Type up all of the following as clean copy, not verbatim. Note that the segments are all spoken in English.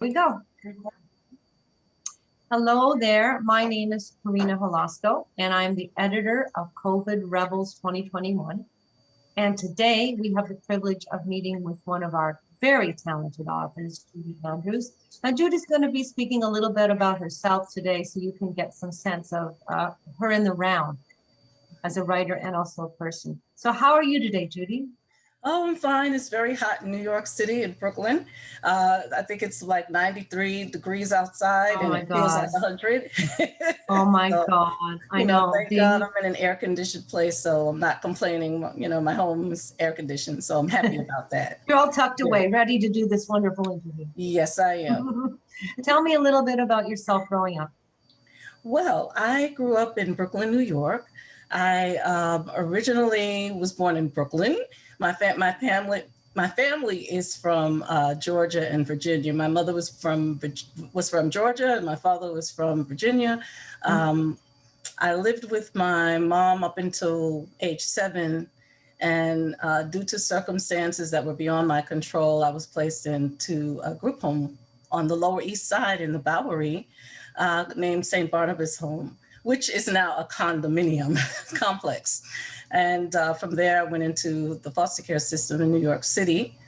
We go. Hello there. My name is Karina Holosko, and I'm the editor of COVID Rebels 2021. And today we have the privilege of meeting with one of our very talented authors, Judy C. And Judy's going to be speaking a little bit about herself today, so you can get some sense of her in the round as a writer and also a person. So how are you today, Judy? Oh, I'm fine. It's very hot in New York City, in Brooklyn. I think it's like 93 degrees outside, and it feels like 100. Oh my So, God, I know. Thank God I'm in an air-conditioned place, so I'm not complaining. My home is air-conditioned, so I'm happy about that. You're all tucked away, ready to do this wonderful interview. Yes, I am. Tell me a little bit about yourself growing up. Well, I grew up in Brooklyn, New York. I originally was born in Brooklyn. My family is from Georgia and Virginia. My mother was from Georgia, and my father was from Virginia. I lived with my mom up until age 7, and due to circumstances that were beyond my control, I was placed into a group home on the Lower East Side in the Bowery, named St. Barnabas Home, which is now a condominium complex. And from there, I went into the foster care system in New York City,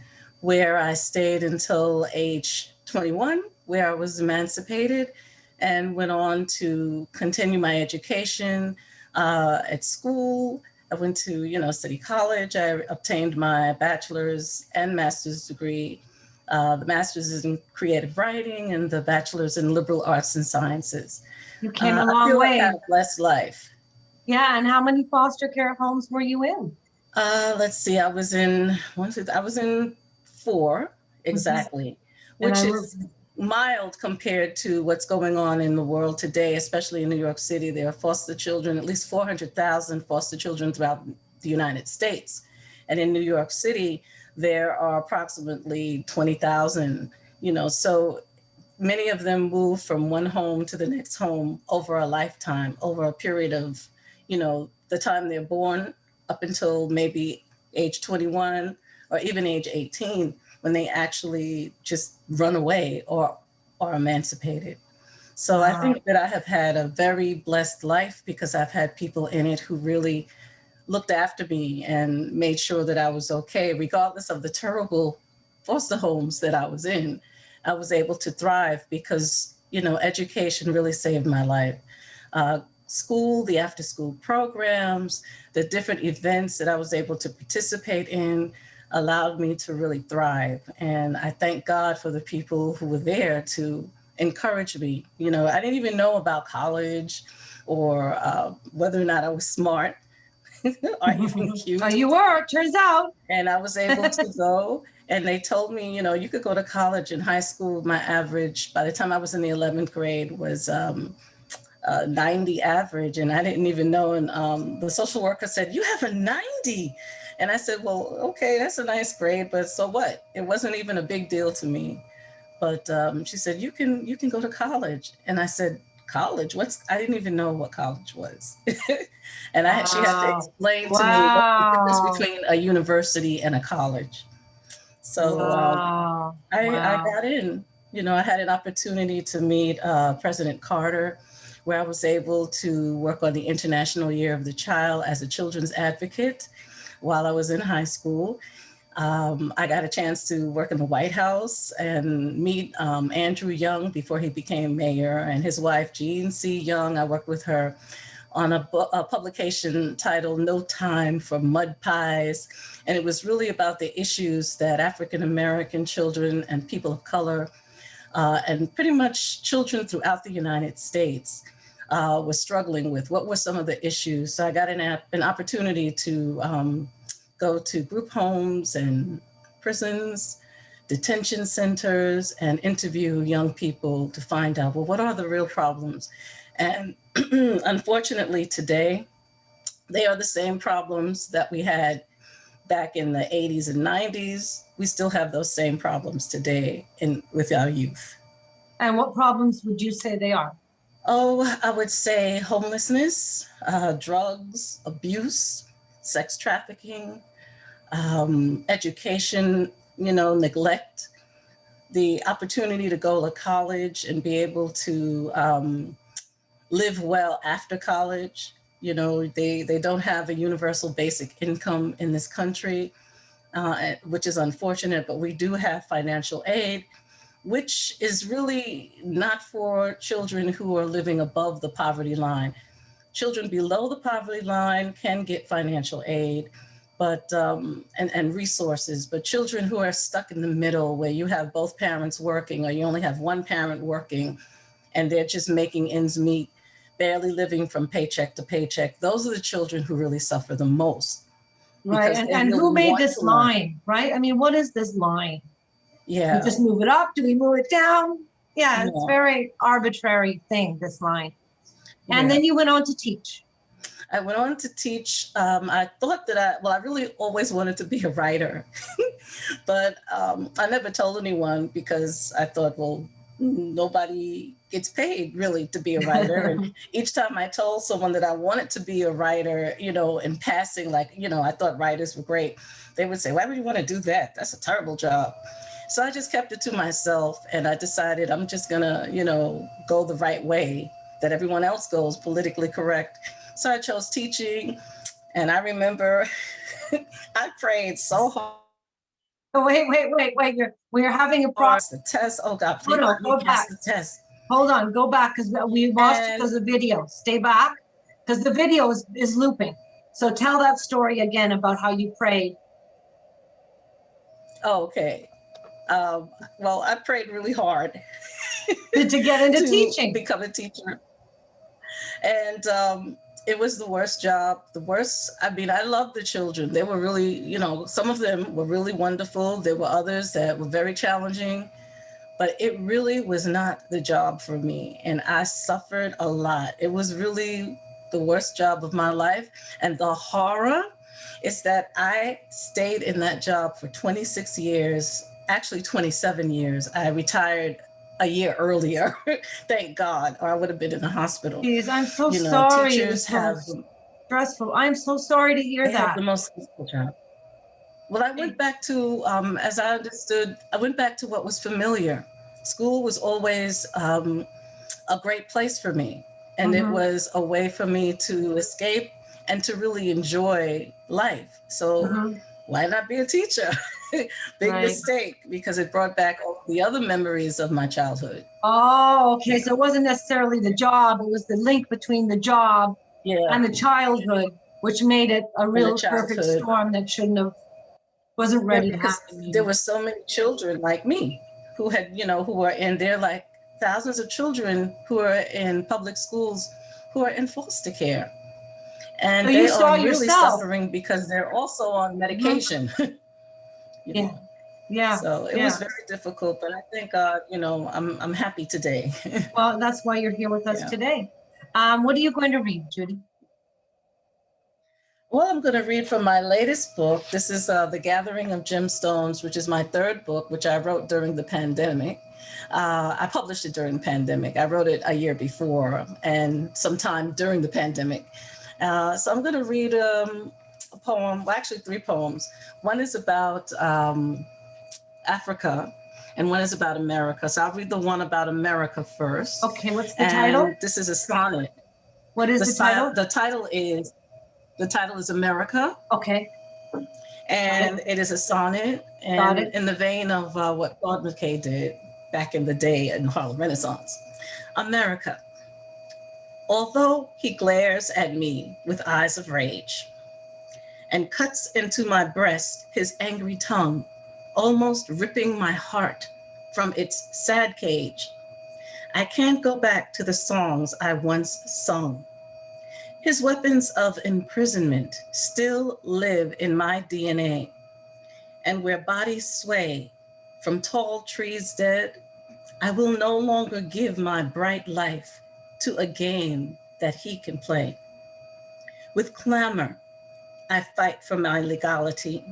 where I stayed until age 21, where I was emancipated and went on to continue my education at school. I went to, City College. I obtained my bachelor's and master's degree. The master's is in creative writing and the bachelor's in liberal arts and sciences. You came a long I feel way. Like I had a blessed life. Yeah, and how many foster care homes were you in? Let's see, I was in 4 exactly, which is mild compared to what's going on in the world today, especially in New York City. There are foster children, at least 400,000 foster children throughout the United States. And in New York City, there are approximately 20,000, so many of them move from one home to the next home over a lifetime, over a period of, the time they're born up until maybe age 21 or even age 18, when they actually just run away or are emancipated. So I think that I have had a very blessed life because I've had people in it who really looked after me and made sure that I was okay, regardless of the terrible foster homes that I was in. I was able to thrive because, education really saved my life. School, the after school programs, the different events that I was able to participate in allowed me to really thrive. And I thank God for the people who were there to encourage me. I didn't even know about college or whether or not I was smart or even cute. Oh, you were, it turns out. And I was able to go, and they told me, you could go to college. In high school, my average, by the time I was in the 11th grade, was 90 average. And I didn't even know. And the social worker said, "You have a 90." And I said, "Well, okay, that's a nice grade, but so what?" It wasn't even a big deal to me. But she said, you can go to college. And I said, "College? I didn't even know what college was." And she had to explain to me what's the difference between a university and a college. So I got in. I had an opportunity to meet President Carter, where I was able to work on the International Year of the Child as a children's advocate while I was in high school. I got a chance to work in the White House and meet Andrew Young before he became mayor, and his wife, Judy C. Young. I worked with her on a publication titled No Time for Mud Pies. And it was really about the issues that African-American children and people of color and pretty much children throughout the United States were struggling with. What were some of the issues? So I got an opportunity to go to group homes and prisons, detention centers, and interview young people to find out, well, what are the real problems? And unfortunately today, they are the same problems that we had back in the 80s and 90s. We still have those same problems today with our youth. And what problems would you say they are? Oh, I would say homelessness, drugs, abuse, sex trafficking, education, neglect. the opportunity to go to college and be able to live well after college. You know, they don't have a universal basic income in this country, which is unfortunate, but we do have financial aid, which is really not for children who are living above the poverty line. Children below the poverty line can get financial aid, but and resources, but children who are stuck in the middle where you have both parents working or you only have one parent working and they're just making ends meet, barely living from paycheck to paycheck, those are the children who really suffer the most. Right. Because they And who really made want this to learn. line, right? I mean, what is this line? We Yeah. just move it up? Do we move it down? Yeah, it's Yeah. very arbitrary thing, this line. And Yeah. then you went on to teach. I went on to teach. I thought that I really always wanted to be a writer, but I never told anyone because I thought, well, nobody gets paid really to be a writer. And each time I told someone that I wanted to be a writer, you know, in passing, like, you know, I thought writers were great, they would say, why would you want to do that? That's a terrible job. So I just kept it to myself and I decided I'm just gonna, you know, go the right way that everyone else goes, politically correct. So I chose teaching. And I remember I prayed so hard. Oh, wait. We're having a problem. The test. Oh God, Oh, please no, let me go pass back. the test. Hold on, go back because we lost you And because of video. Stay back because the video is looping. So tell that story again about how you prayed. oh, okay. Well, I prayed really hard To get into to teaching. become a teacher. And it was the worst job, the worst. I mean, I loved the children. They were really, you know, some of them were really wonderful. There were others that were very challenging, but it really was not the job for me. And I suffered a lot. It was really the worst job of my life. And the horror is that I stayed in that job for 26 years, actually 27 years. I retired a year earlier, thank God, or I would have been in the hospital. Geez, I'm so You know, sorry. It was teachers so have, stressful. I'm so sorry to hear they have that. the most difficult job. Well, I went back to, as I understood, I went back to what was familiar. School was always a great place for me. And it Mm-hmm. was a way for me to escape and to really enjoy life. So Mm-hmm. why not be a teacher? Big Right. mistake, because it brought back all the other memories of my childhood. Oh, okay. Yeah. So it wasn't necessarily the job, it was the link between the job Yeah. and the childhood, which made it a And the real perfect childhood. storm that shouldn't have, wasn't Yeah, ready to because happen there maybe. were so many children like me who had, you know, who were in there, like thousands of children who are in public schools who are in foster care. So And you they saw are really yourself. suffering because they're also on Mhm. medication. You Yeah, know. yeah, So it was yeah. very difficult, but I thank God, you know, I'm happy today. Well, that's why you're here with us Yeah. today. What are you going to read, Judy? Well, I'm going to read from my latest book. This is The Gathering of Gemstones, which is my third book, which I wrote during the pandemic. I published it during the pandemic. I wrote it a year before and sometime during the pandemic. So I'm going to read a poem, well, actually three poems. One is about Africa, and one is about America. So I'll read the one about America first. Okay, what's the title? And this is a sonnet. What is the title? The title is America, Okay, got and it, it is a sonnet, got and it. in the vein of what Claude McKay did back in the day in Harlem Renaissance. America. Although he glares at me with eyes of rage and cuts into my breast his angry tongue, almost ripping my heart from its sad cage, I can't go back to the songs I once sung. His weapons of imprisonment still live in my DNA, and where bodies sway from tall trees dead, I will no longer give my bright life to a game that he can play. With clamor, I fight for my legality,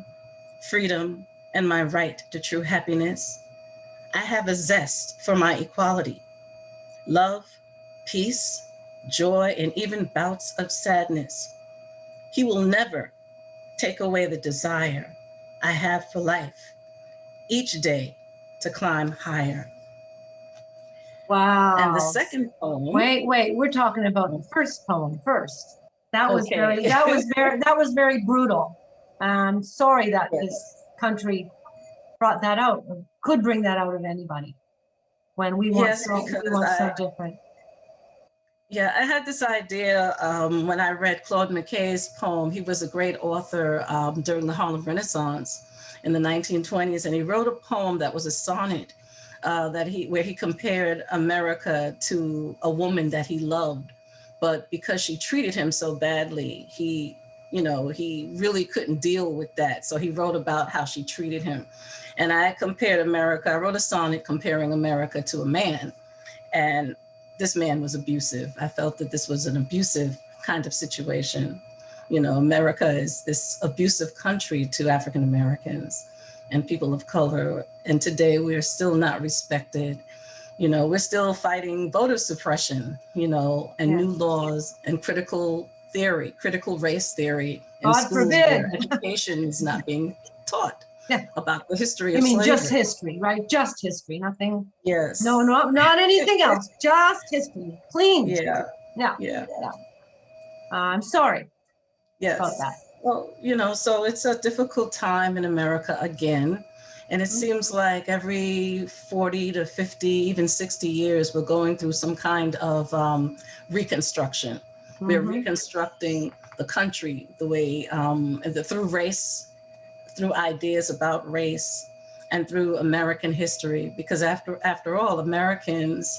freedom, and my right to true happiness. I have a zest for my equality, love, peace, joy, and even bouts of sadness. He will never take away the desire I have for life, each day to climb higher. Wow. And the second poem. Wait, we're talking about the first poem first. That was Okay. that was very brutal. I'm sorry that Yes. this country brought that out, or could bring that out of anybody when we want Yes, because so different. Yeah, I had this idea when I read Claude McKay's poem. He was a great author during the Harlem Renaissance in the 1920s, and he wrote a poem that was a sonnet where he compared America to a woman that he loved, but because she treated him so badly, he really couldn't deal with that. So he wrote about how she treated him. And I wrote a sonnet comparing America to a man. And this man was abusive. I felt that this was an abusive kind of situation. America is this abusive country to African Americans and people of color. And today we are still not respected. We're still fighting voter suppression, and new laws and critical race theory in God schools forbid. where education is not being taught about the history of slavery. Just history, right? Just history, nothing. Yes. No, not anything else. Just history, clean. Yeah. I'm sorry. Yes. About that. Well, so it's a difficult time in America again. And it seems like every 40 to 50, even 60 years, we're going through some kind of reconstruction. We're reconstructing the country the way, through race, through ideas about race, and through American history. Because after all, Americans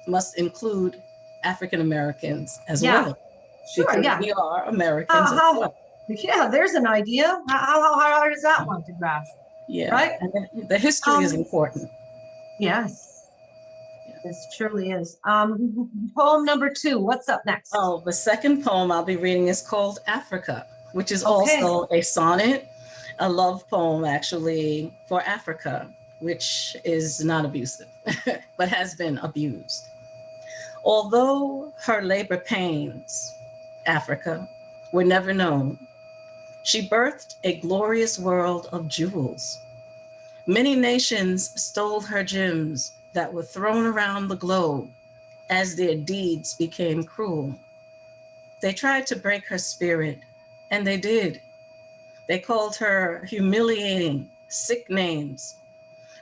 must include African Americans as well. Sure, because we are Americans as well. Yeah, there's an idea. How hard is that one to grasp? Yeah, right. And the history is important. Yes, this truly is. Poem number 2. What's up next? Oh, the second poem I'll be reading is called Africa, which is also a sonnet, a love poem actually for Africa, which is not abusive, but has been abused. Although her labor pains, Africa, were never known, she birthed a glorious world of jewels. Many nations stole her gems that were thrown around the globe as their deeds became cruel. They tried to break her spirit, and they did. They called her humiliating, sick names,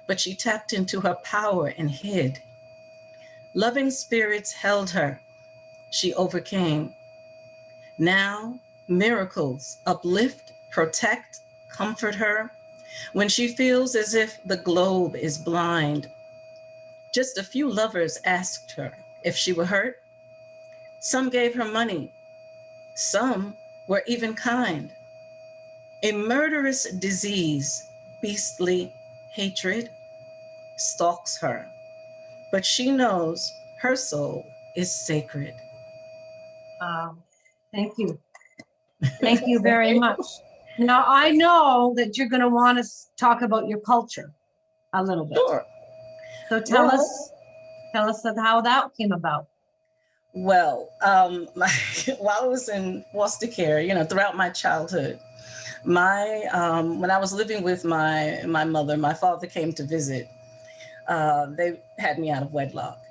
but she tapped into her power and hid. Loving spirits held her. She overcame. Now, miracles uplift, protect, comfort her when she feels as if the globe is blind. Just a few lovers asked her if she were hurt. Some gave her money. Some were even kind. A murderous disease, beastly hatred, stalks her, but she knows her soul is sacred. Thank you. Thank you very much. Now, I know that you're going to want to talk about your culture a little bit. Sure. So tell us how that came about. Well, while I was in foster care, throughout my childhood, when I was living with my mother, my father came to visit. They had me out of wedlock.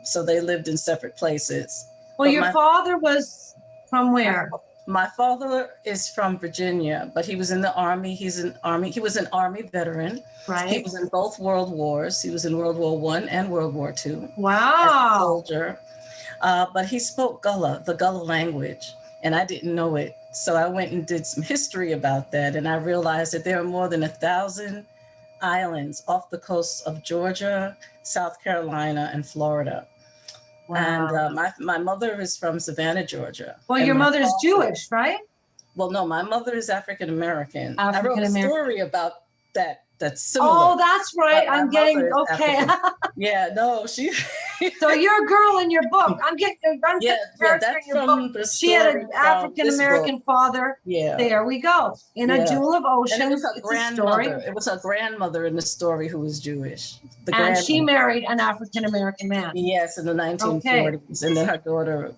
So they lived in separate places. Well, your father was from where? My father is from Virginia, but he was in the Army. He was an Army veteran. Right. He was in both World Wars. He was in World War I and World War II. Wow. As a soldier. But he spoke Gullah, the Gullah language, and I didn't know it. So I went and did some history about that, and I realized that there are more than 1,000 islands off the coasts of Georgia, South Carolina, and Florida. Wow. And my mother is from Savannah, Georgia. Well, your mother's Jewish, right? Well, no, my mother is African American. I African wrote a story about that. That's similar. Oh, that's right. I'm getting okay. Yeah, no, she. So you're a girl in your book. I'm getting that's in your from book. The story. She had an African American father. Yeah. There we go. In a Jewel of Oceans. And it was her grandmother. It was her grandmother in the story who was Jewish. And she married an African American man. Yes, in the 1940s. Okay. And then her daughter,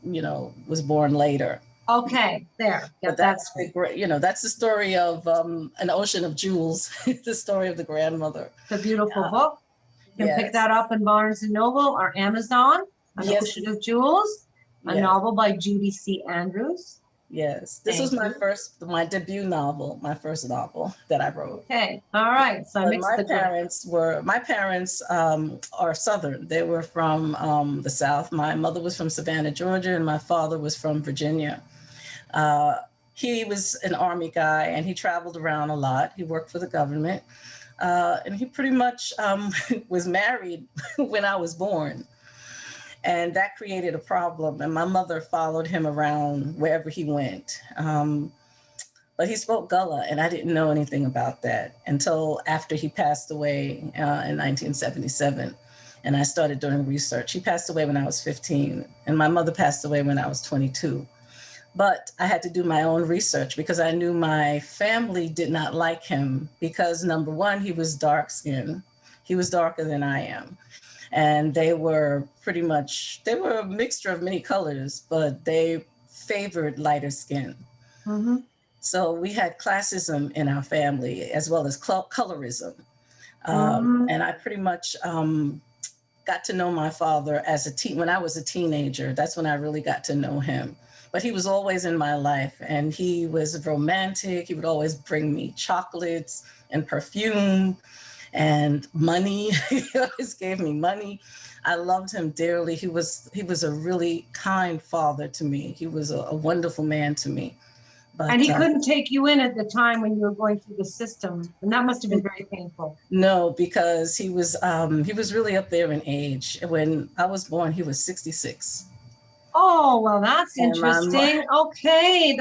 was born later. Okay, there. But Get that that's straight. that's the story of an ocean of jewels, the story of the grandmother. It's a beautiful book. You can pick Yes. that up in Barnes and Noble or Amazon. An Yes. Ocean of Jewels, a Yes. novel by Judy C. Andrews. Yes. This was Thank you. my debut novel, my first novel that I wrote. Okay, all right. So I But mixed the my parents are Southern. They were from the South. My mother was from Savannah, Georgia, and my father was from Virginia. Uh, he was an Army guy, and he traveled around a lot. He worked for the government, and he pretty much was married when I was born. And that created a problem. And my mother followed him around wherever he went. But he spoke Gullah, and I didn't know anything about that until after he passed away in 1977. And I started doing research. He passed away when I was 15, and my mother passed away when I was 22. But I had to do my own research because I knew my family did not like him because, number one, he was dark skinned. He was darker than I am. And they were a mixture of many colors, but they favored lighter skin. Mm-hmm. So we had classism in our family as well as colorism. Mm-hmm. And I pretty much got to know my father when I was a teenager. That's when I really got to know him. But he was always in my life, and he was romantic. He would always bring me chocolates and perfume and money. He always gave me money. I loved him dearly. He was a really kind father to me. He was a wonderful man to me. But And he couldn't take you in at the time when you were going through the system, and that must have been very painful. no, because he was really up there in age. When I was born, he was 66. Oh, well, that's And interesting. Okay,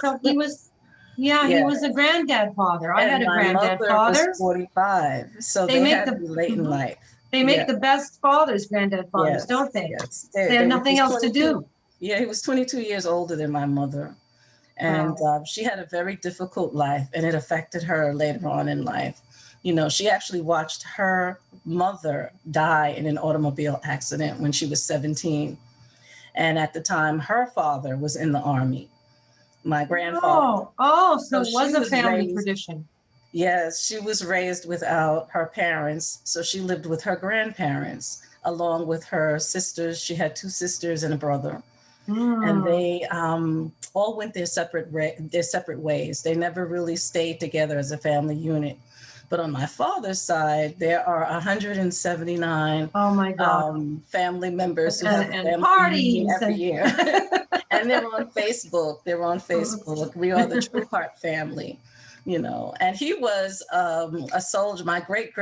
so he was, he was a granddad father. I had a my granddad mother father. was 45, so They they make had me late in life. They make the best fathers, granddad fathers, don't they? Yes. They have nothing else to do. Yeah, he was 22 years older than my mother. And she had a very difficult life, and it affected her later on in life. You know, she actually watched her mother die in an automobile accident when she was 17. And at the time, her father was in the Army, my grandfather. So it was a family tradition. Yes, she was raised without her parents. So she lived with her grandparents along with her sisters. She had two sisters and a brother. And they all went their separate ways. They never really stayed together as a family unit. But on my father's side, there are 179 family members who have a family parties every year. And they're on Facebook. We are the True Heart family, you know. And he was a soldier. My great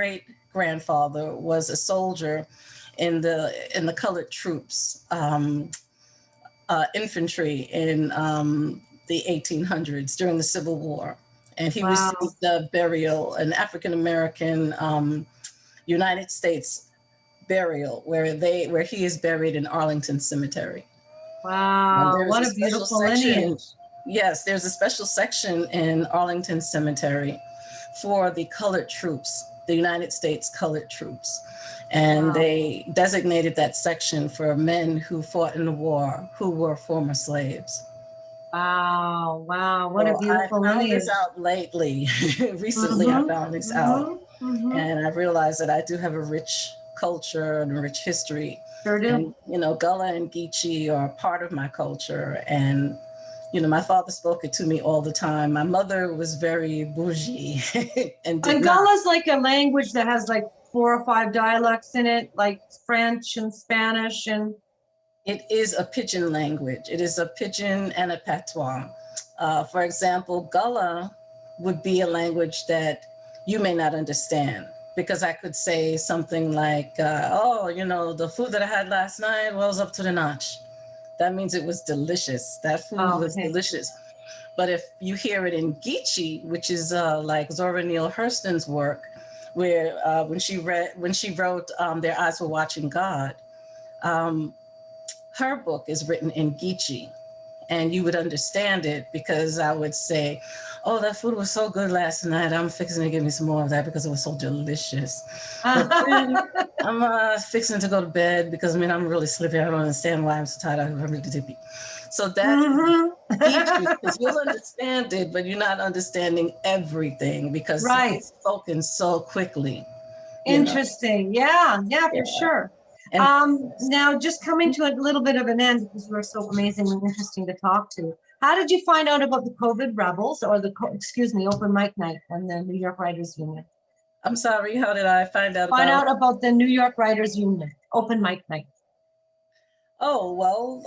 grandfather was a soldier in the colored troops. Infantry in the 1800s during the Civil War. And he received a burial, an African-American United States burial where he is buried in Arlington Cemetery. Wow, what a beautiful lineage. Yes, there's a special section in Arlington Cemetery for the colored troops, the United States colored troops. And they designated that section for men who fought in the war who were former slaves. Wow, what a beautiful lineage. I found this out lately. Recently, I found this out. And I realized that I do have a rich culture and a rich history. Sure do. And, you know, Gullah and Geechee are part of my culture. And, you know, my father spoke it to me all the time. My mother was very bougie. and Gullah's like a language that has like 4 or 5 dialects in it, like French and Spanish and... It is a pidgin language. It is a pidgin and a patois. For example, Gullah would be a language that you may not understand because I could say something like, the food that I had last night was up to the notch. That means it was delicious. That food was delicious. But if you hear it in Geechee, which is like Zora Neale Hurston's work, where when she wrote Their Eyes Were Watching God, her book is written in Geechee. and you would understand it, because I would say, oh, that food was so good last night. I'm fixing to give me some more of that because it was so delicious. But then I'm fixing to go to bed because, I mean, I'm really sleepy. I don't understand why I'm so tired. I'm really dippy. So that keeps you, because you'll understand it, but you're not understanding everything because Right. it's spoken so quickly. Interesting. Yeah, Yeah. for sure. And now just coming to a little bit of an end, because you are so amazing and interesting to talk to. How did you find out about the COVID Rebels, or open mic night and the New York Writers Union? I'm sorry, how did I find out about the New York Writers Union open mic night? Oh, well,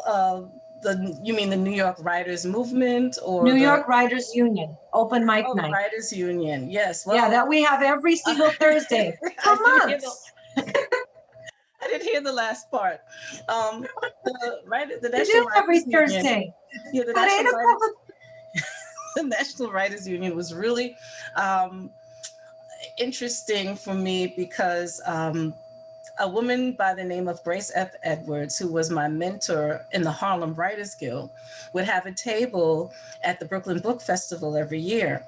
you mean the New York Writers Movement, or New York Writers Union open mic the night? Writers Union, yes. Well, yeah, that we have every single Thursday for months. I didn't hear the last part. The We National do every Writers Union. Thursday. Yeah, the At 8 National o'clock. the National Writers Union was really interesting for me because a woman by the name of Grace F. Edwards, who was my mentor in the Harlem Writers Guild, would have a table at the Brooklyn Book Festival every year.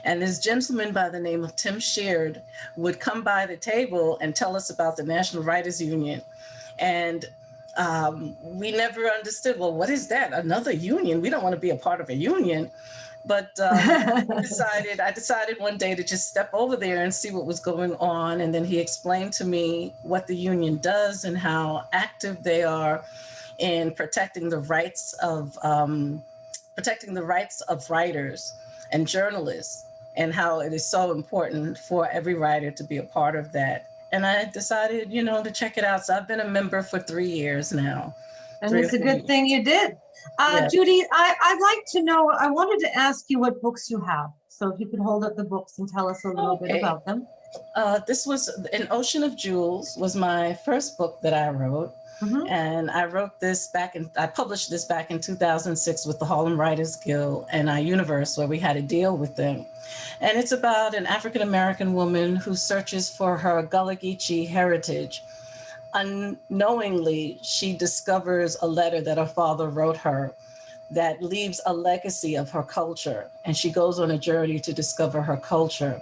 And this gentleman by the name of Tim Sheard would come by the table and tell us about the National Writers Union. And we never understood, well, what is that? Another union? We don't want to be a part of a union. But I decided one day to just step over there and see what was going on. And then he explained to me what the union does and how active they are in protecting the rights of writers and journalists, and how it is so important for every writer to be a part of that. And I decided, to check it out. So I've been a member for 3 years now. And it's a good thing you did. Judy, I'd like to know, I wanted to ask you what books you have. So if you could hold up the books and tell us a little bit about them. This was An Ocean of Jewels was my first book that I wrote. Mm-hmm. And I published this back in 2006 with the Harlem Writers Guild and Universe, where we had a deal with them. And it's about an African-American woman who searches for her Gullah Geechee heritage. Unknowingly, she discovers a letter that her father wrote her that leaves a legacy of her culture. And she goes on a journey to discover her culture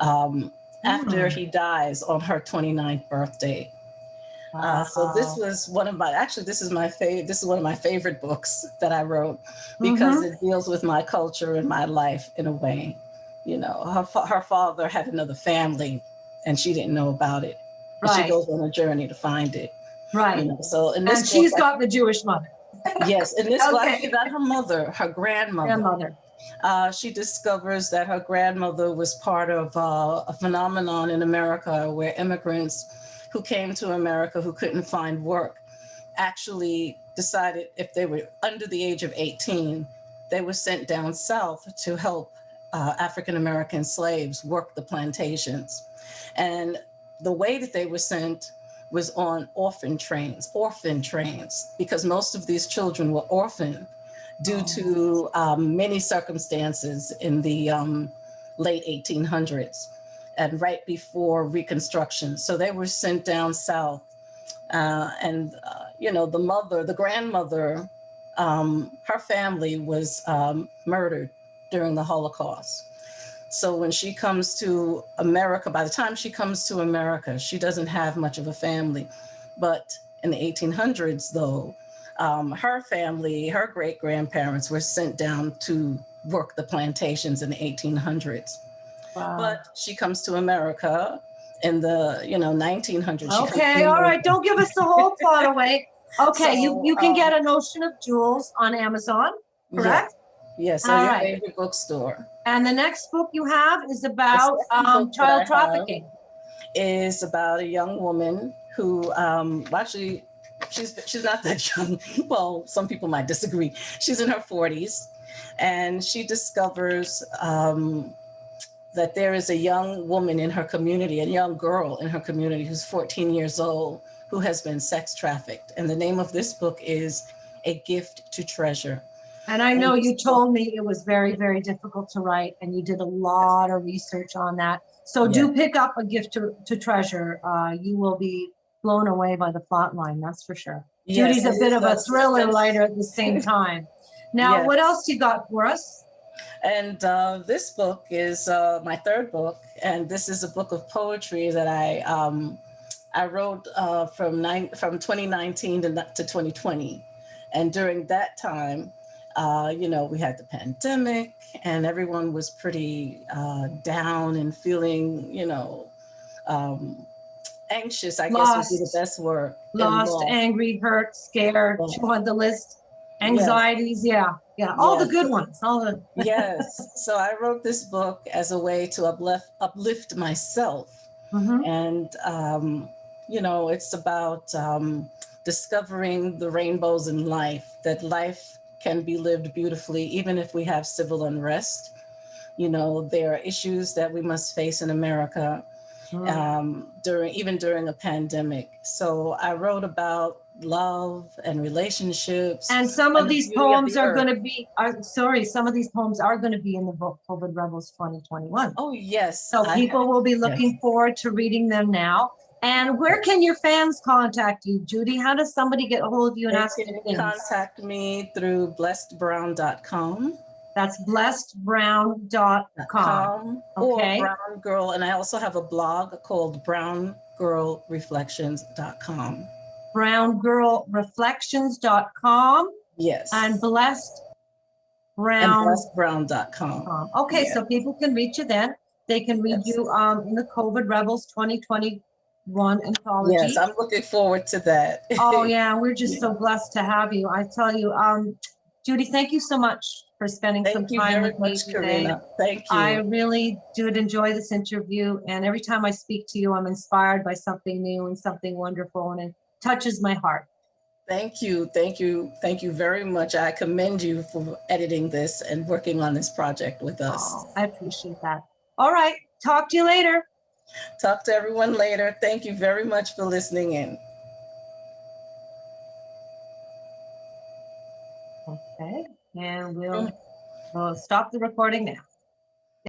after he dies on her 29th birthday. So this was one of my favorite books that I wrote, because it deals with my culture and my life in a way. Her father had another family and she didn't know about it. And she goes on a journey to find it. Right. So in this book, she's got the Jewish mother. Yes. In this book, actually not her mother, her grandmother. She discovers that her grandmother was part of a phenomenon in America where immigrants who came to America who couldn't find work actually decided if they were under the age of 18, they were sent down south to help African-American slaves work the plantations. And the way that they were sent was on orphan trains, because most of these children were orphaned due to many circumstances in the late 1800s and right before Reconstruction. So they were sent down south. The grandmother, her family was murdered during the Holocaust. So when she comes to America, by the time she comes to America, she doesn't have much of a family. But in the 1800s, though, her family, her great-grandparents were sent down to work the plantations in the 1800s. Wow. But she comes to America in the 1900s. Okay, all right, don't give us the whole plot away. Okay, so, you can get An Ocean of Jewels on Amazon, correct? Yes, or your favorite bookstore. And the next book you have is about child trafficking. Is about a young woman who actually she's not that young. Well, some people might disagree. She's in her 40s, and she discovers that there is a young woman in her community, a young girl in her community who's 14 years old, who has been sex trafficked. And the name of this book is A Gift to Treasure. And I know you told me it was very, very difficult to write, and you did a lot of research on that. So do pick up A Gift to Treasure. You will be blown away by the plot line, that's for sure. Yes, Judy's a bit of a thriller writer at the same time. Now, Yes. what else you got for us? And this book is my third book, and this is a book of poetry that I wrote from 2019 to 2020, and during that time, we had the pandemic, and everyone was pretty down and feeling, um, anxious, I guess would be the Lost, best word, and lost, lost. angry, hurt, scared. Yeah. You want the list? Yes, Anxieties, yeah, yeah. All the yes. good ones. All the Yes. So I wrote this book as a way to uplift myself. Mhm. And, it's about discovering the rainbows in life, that life can be lived beautifully, even if we have civil unrest. There are issues that we must face in America during a pandemic. So I wrote about love and relationships And some and of the these beauty of poems the are earth. going to be, some of these poems are going to be in the book COVID Rebels 2021. Oh, yes. So people will be Yes. looking forward to reading them now. And where can your fans contact you, Judy? How does somebody get a hold of you and They ask you can things? contact me through blessedbrown.com. That's blessedbrown.com. Or Okay. Brown Girl. And I also have a blog called browngirlreflections.com. browngirlreflections.com Yes. and blessed And brown. blessedbrown.com. Okay, Yeah. so people can reach you then. They can read Yes. you in the COVID Rebels 2021 anthology. Yes, I'm looking forward to that. Oh yeah, we're just Yeah. so blessed to have you. I tell you, Judy, thank you so much for spending some Thank you time very with me much, today. Karina. Thank I you. really did enjoy this interview, and every time I speak to you, I'm inspired by something new and something wonderful, and it touches my heart. Thank you. Thank you. Thank you very much. I commend you for editing this and working on this project with us. Oh, I appreciate that. All right, talk to you later. Talk to everyone later. Thank you very much for listening in. Okay, and we'll stop the recording now.